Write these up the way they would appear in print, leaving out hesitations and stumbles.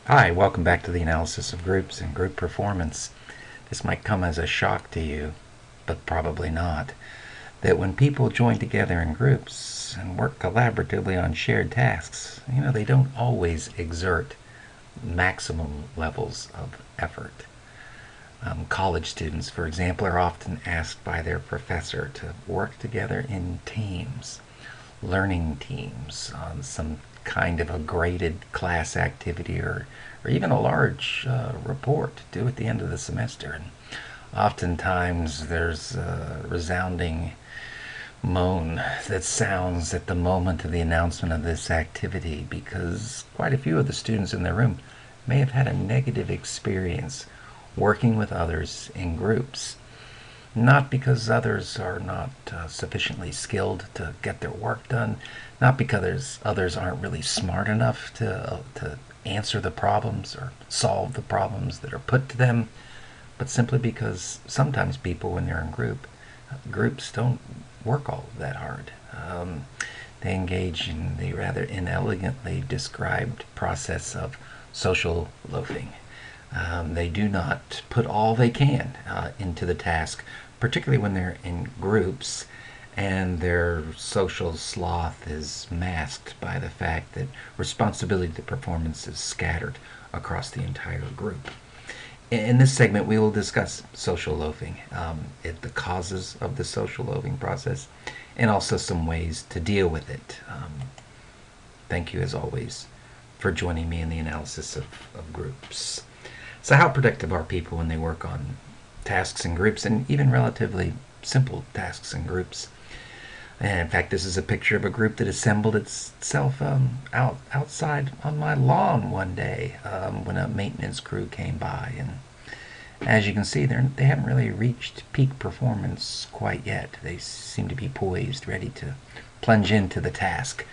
Hi, welcome back to the analysis of groups and group performance. This might come as a shock to you, but probably not, that when people join together in groups and work collaboratively on shared tasks, they don't always exert maximum levels of effort. College students, for example, are often asked by their professor to work together in teams, learning teams on some kind of a graded class activity or even a large report due at the end of the semester. And oftentimes there's a resounding moan that sounds at the moment of the announcement of this activity because quite a few of the students in the room may have had a negative experience working with others in groups. Not because others are not sufficiently skilled to get their work done, not because others aren't really smart enough to answer the problems or solve the problems that are put to them, but simply because sometimes people, when they're in groups don't work all that hard. They engage in the rather inelegantly described process of social loafing. They do not put all they can into the task, particularly when they're in groups, and their social sloth is masked by the fact that responsibility to performance is scattered across the entire group. In this segment, we will discuss social loafing, the causes of the social loafing process, and also some ways to deal with it. Thank you, as always, for joining me in the analysis of groups. So how productive are people when they work on tasks in groups, and even relatively simple tasks in groups? And in fact, this is a picture of a group that assembled itself outside on my lawn one day when a maintenance crew came by. And as you can see, they haven't really reached peak performance quite yet. They seem to be poised, ready to plunge into the task.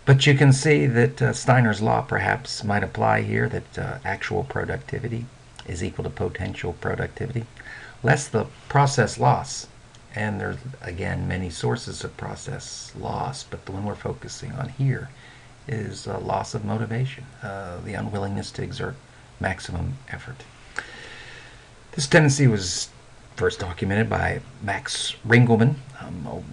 But you can see that Steiner's law perhaps might apply here, that actual productivity is equal to potential productivity, less the process loss. And there's, again, many sources of process loss, but the one we're focusing on here is loss of motivation, the unwillingness to exert maximum effort. This tendency was first documented by Max Ringelmann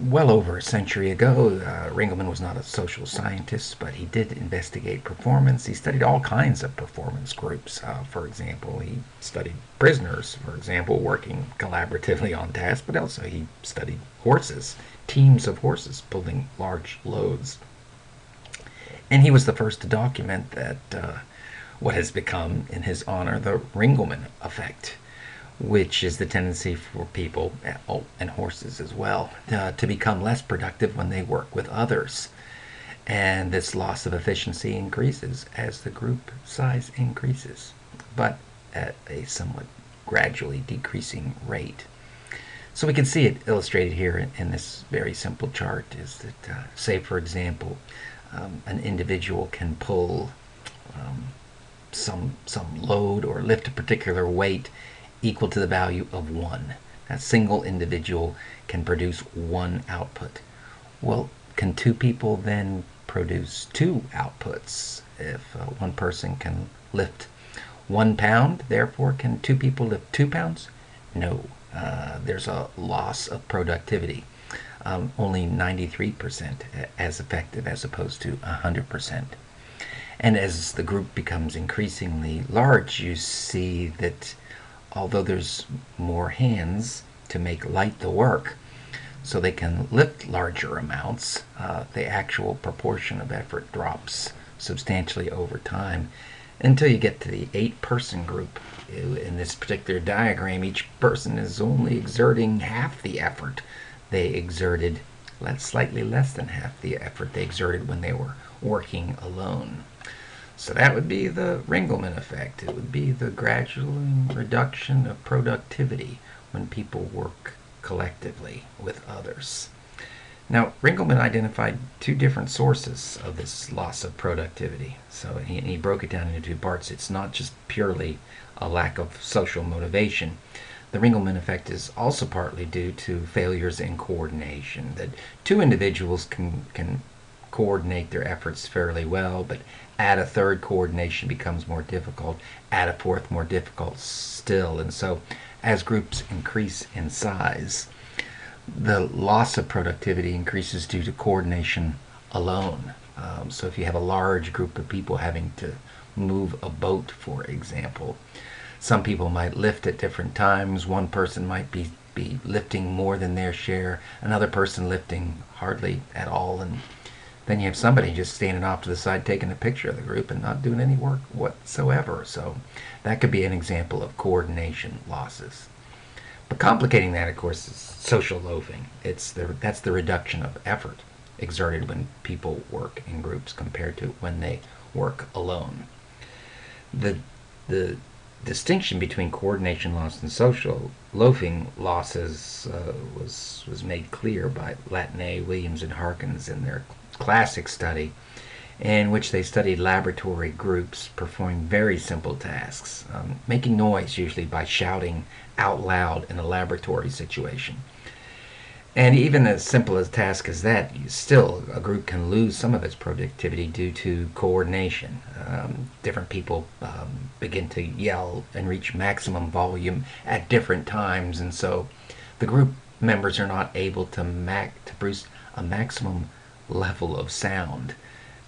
well over a century ago. Ringelmann was not a social scientist, but he did investigate performance. He studied all kinds of performance groups. For example, he studied prisoners, for example, working collaboratively on tasks, but also he studied horses, teams of horses pulling large loads. And he was the first to document that what has become, in his honor, the Ringelmann Effect, which is the tendency for people, and horses as well, to become less productive when they work with others. And this loss of efficiency increases as the group size increases, but at a somewhat gradually decreasing rate. So we can see it illustrated here in this very simple chart, is that, say for example, an individual can pull some load or lift a particular weight equal to the value of 1. That single individual can produce 1 output. Well, can 2 people then produce 2 outputs? If one person can lift 1 pound, therefore can 2 people lift 2 pounds? No. There's a loss of productivity. Only 93% as effective as opposed to 100%. And as the group becomes increasingly large, you see that although there's more hands to make light the work, so they can lift larger amounts, the actual proportion of effort drops substantially over time until you get to the 8-person group. In this particular diagram, each person is only exerting half the effort they exerted, slightly less than half the effort they exerted when they were working alone. So that would be the Ringelmann effect. It would be the gradual reduction of productivity when people work collectively with others. Now, Ringelmann identified 2 different sources of this loss of productivity. So he broke it down into 2 parts. It's not just purely a lack of social motivation. The Ringelmann effect is also partly due to failures in coordination, that 2 individuals can coordinate their efforts fairly well, but add a third, coordination becomes more difficult, add a fourth, more difficult still. And so as groups increase in size, the loss of productivity increases due to coordination alone. So if you have a large group of people having to move a boat, for example, some people might lift at different times. One person might be lifting more than their share, another person lifting hardly at all, and then you have somebody just standing off to the side taking a picture of the group and not doing any work whatsoever. So that could be an example of coordination losses. But complicating that, of course, is social loafing. That's the reduction of effort exerted when people work in groups compared to when they work alone. The distinction between coordination loss and social loafing losses was made clear by Latney, Williams, and Harkins in their classic study, in which they studied laboratory groups performing very simple tasks, making noise usually by shouting out loud in a laboratory situation. And even as simple a task as that, still a group can lose some of its productivity due to coordination. Different people begin to yell and reach maximum volume at different times, and so the group members are not able to produce a maximum level of sound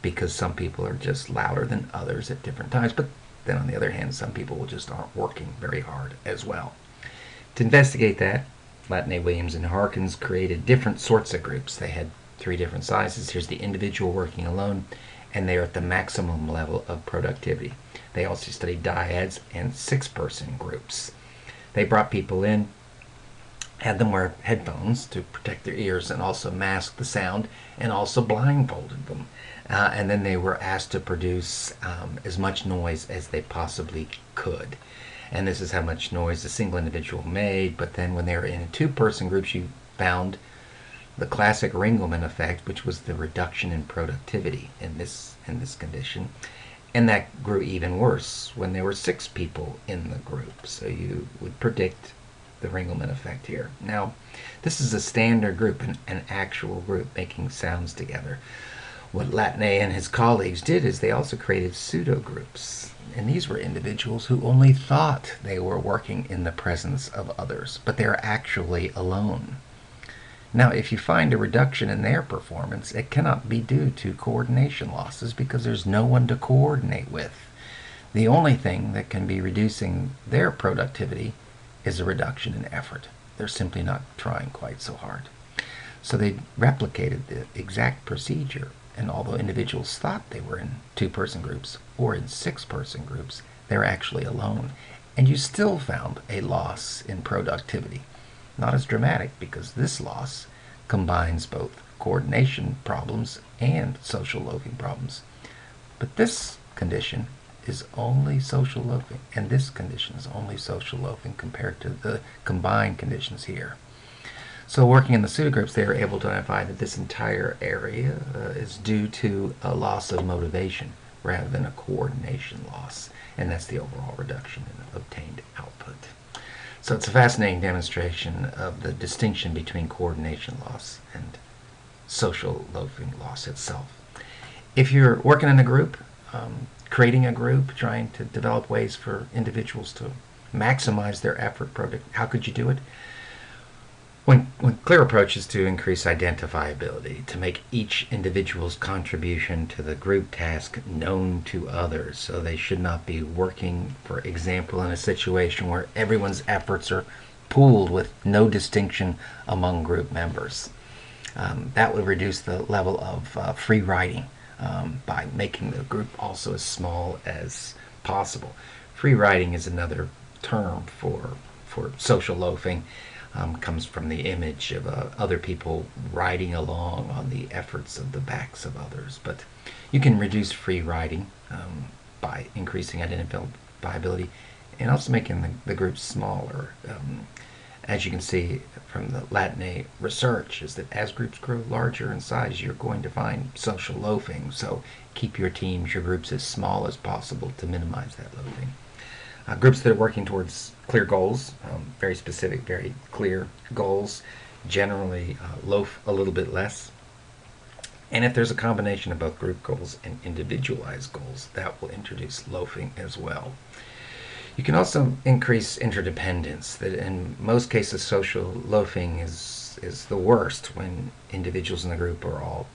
because some people are just louder than others at different times. But then on the other hand, some people just aren't working very hard as well. To investigate that, Latney, Williams, and Harkins created different sorts of groups. They had 3 different sizes. Here's the individual working alone, and they're at the maximum level of productivity. They also studied dyads and 6-person groups. They brought people in, had them wear headphones to protect their ears and also mask the sound, and also blindfolded them. And then they were asked to produce as much noise as they possibly could. And this is how much noise a single individual made. But then when they were in 2-person groups, you found the classic Ringelmann effect, which was the reduction in productivity in this condition. And that grew even worse when there were 6 people in the group. So you would predict the Ringelmann effect here. Now, this is a standard group, an actual group making sounds together. What Latney and his colleagues did is they also created pseudo-groups. And these were individuals who only thought they were working in the presence of others, but they're actually alone. Now, if you find a reduction in their performance, it cannot be due to coordination losses because there's no one to coordinate with. The only thing that can be reducing their productivity is a reduction in effort. They're simply not trying quite so hard. So they replicated the exact procedure. And although individuals thought they were in 2-person groups or in 6-person groups, they're actually alone. And you still found a loss in productivity. Not as dramatic because this loss combines both coordination problems and social loafing problems. But this condition is only social loafing, and this condition is only social loafing compared to the combined conditions here. So working in the pseudogroups, they were able to identify that this entire area is due to a loss of motivation rather than a coordination loss, and that's the overall reduction in obtained output. So it's a fascinating demonstration of the distinction between coordination loss and social loafing loss itself. If you're working in a group, creating a group, trying to develop ways for individuals to maximize their effort, how could you do it? One clear approach is to increase identifiability, to make each individual's contribution to the group task known to others. So they should not be working, for example, in a situation where everyone's efforts are pooled with no distinction among group members. That would reduce the level of free riding by making the group also as small as possible. Free riding is another term for social loafing. Comes from the image of other people riding along on the efforts of the backs of others. But you can reduce free riding by increasing identifiability and also making the group smaller. As you can see from the Latney research, is that as groups grow larger in size, you're going to find social loafing. So keep your teams, your groups as small as possible to minimize that loafing. Groups that are working towards clear goals, very specific, very clear goals, generally loaf a little bit less. And if there's a combination of both group goals and individualized goals, that will introduce loafing as well. You can also increase interdependence. That in most cases, social loafing is the worst when individuals in the group are all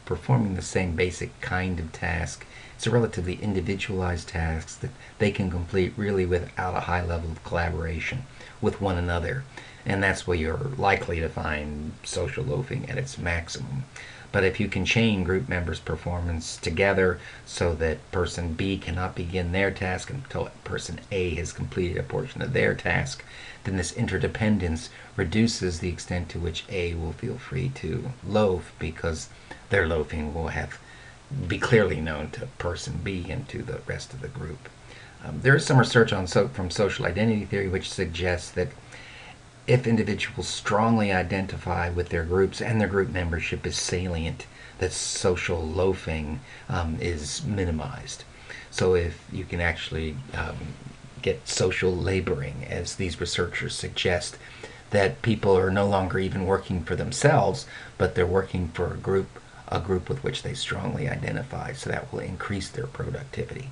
performing the same basic kind of task. It's a relatively individualized task that they can complete really without a high level of collaboration with one another. And that's where you're likely to find social loafing at its maximum. But if you can chain group members' performance together so that person B cannot begin their task until person A has completed a portion of their task, then this interdependence reduces the extent to which A will feel free to loaf, because their loafing will be clearly known to person B and to the rest of the group. There is some research from social identity theory which suggests that if individuals strongly identify with their groups and their group membership is salient, that social loafing is minimized. So if you can actually get social laboring, as these researchers suggest, that people are no longer even working for themselves, but they're working for a group with which they strongly identify, so that will increase their productivity.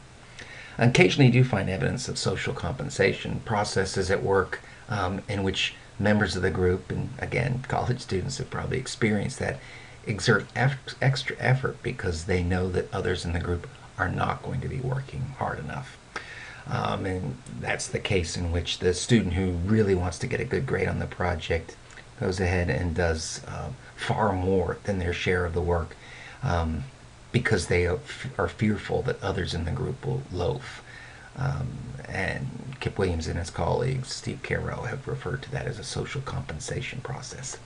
Occasionally, you do find evidence of social compensation processes at work in which members of the group, and again, college students have probably experienced that, exert extra effort because they know that others in the group are not going to be working hard enough. And that's the case in which the student who really wants to get a good grade on the project goes ahead and does far more than their share of the work, because they are fearful that others in the group will loaf. And Kip Williams and his colleagues, Steve Caro, have referred to that as a social compensation process.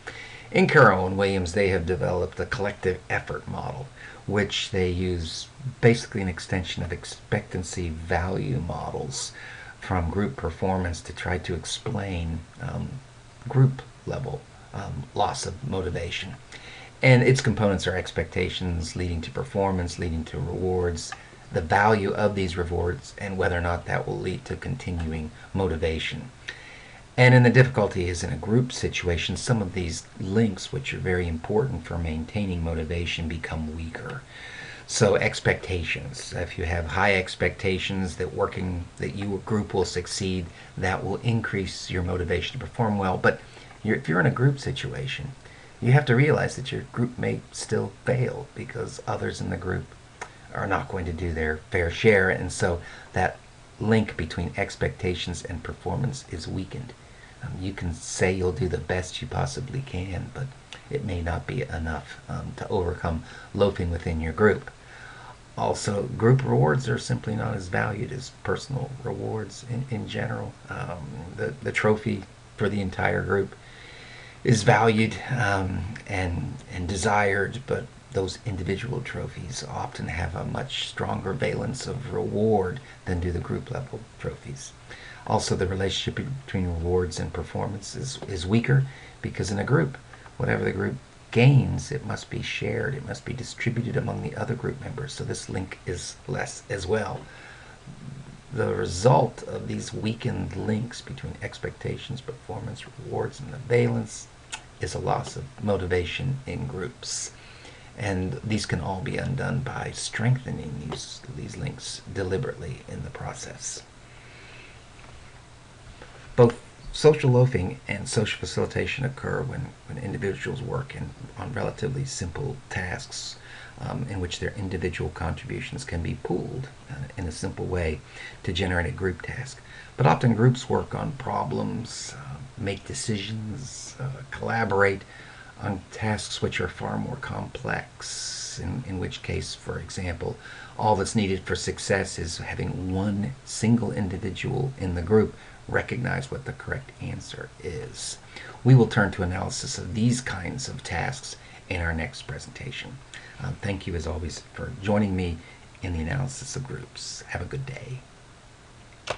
In Caro and Williams, they have developed a collective effort model, which they use basically an extension of expectancy value models from group performance to try to explain group level loss of motivation. And its components are expectations leading to performance, leading to rewards, the value of these rewards, and whether or not that will lead to continuing motivation. And in the difficulty is in a group situation, some of these links, which are very important for maintaining motivation, become weaker. So expectations, if you have high expectations that your group will succeed, that will increase your motivation to perform well. But if you're in a group situation, you have to realize that your group may still fail because others in the group are not going to do their fair share, and so that link between expectations and performance is weakened. You can say you'll do the best you possibly can, but it may not be enough to overcome loafing within your group. Also, group rewards are simply not as valued as personal rewards in general. The trophy for the entire group is valued and desired, but those individual trophies often have a much stronger valence of reward than do the group level trophies. Also, the relationship between rewards and performance is weaker, because in a group, whatever the group gains, it must be shared, it must be distributed among the other group members, so this link is less as well. The result of these weakened links between expectations, performance, rewards, and the valence is a loss of motivation in groups. And these can all be undone by strengthening these links deliberately in the process. Both social loafing and social facilitation occur when individuals work on relatively simple tasks in which their individual contributions can be pooled in a simple way to generate a group task. But often groups work on problems, make decisions, collaborate on tasks which are far more complex, in which case, for example, all that's needed for success is having one single individual in the group recognize what the correct answer is. We will turn to analysis of these kinds of tasks in our next presentation. Thank you, as always, for joining me in the analysis of groups. Have a good day.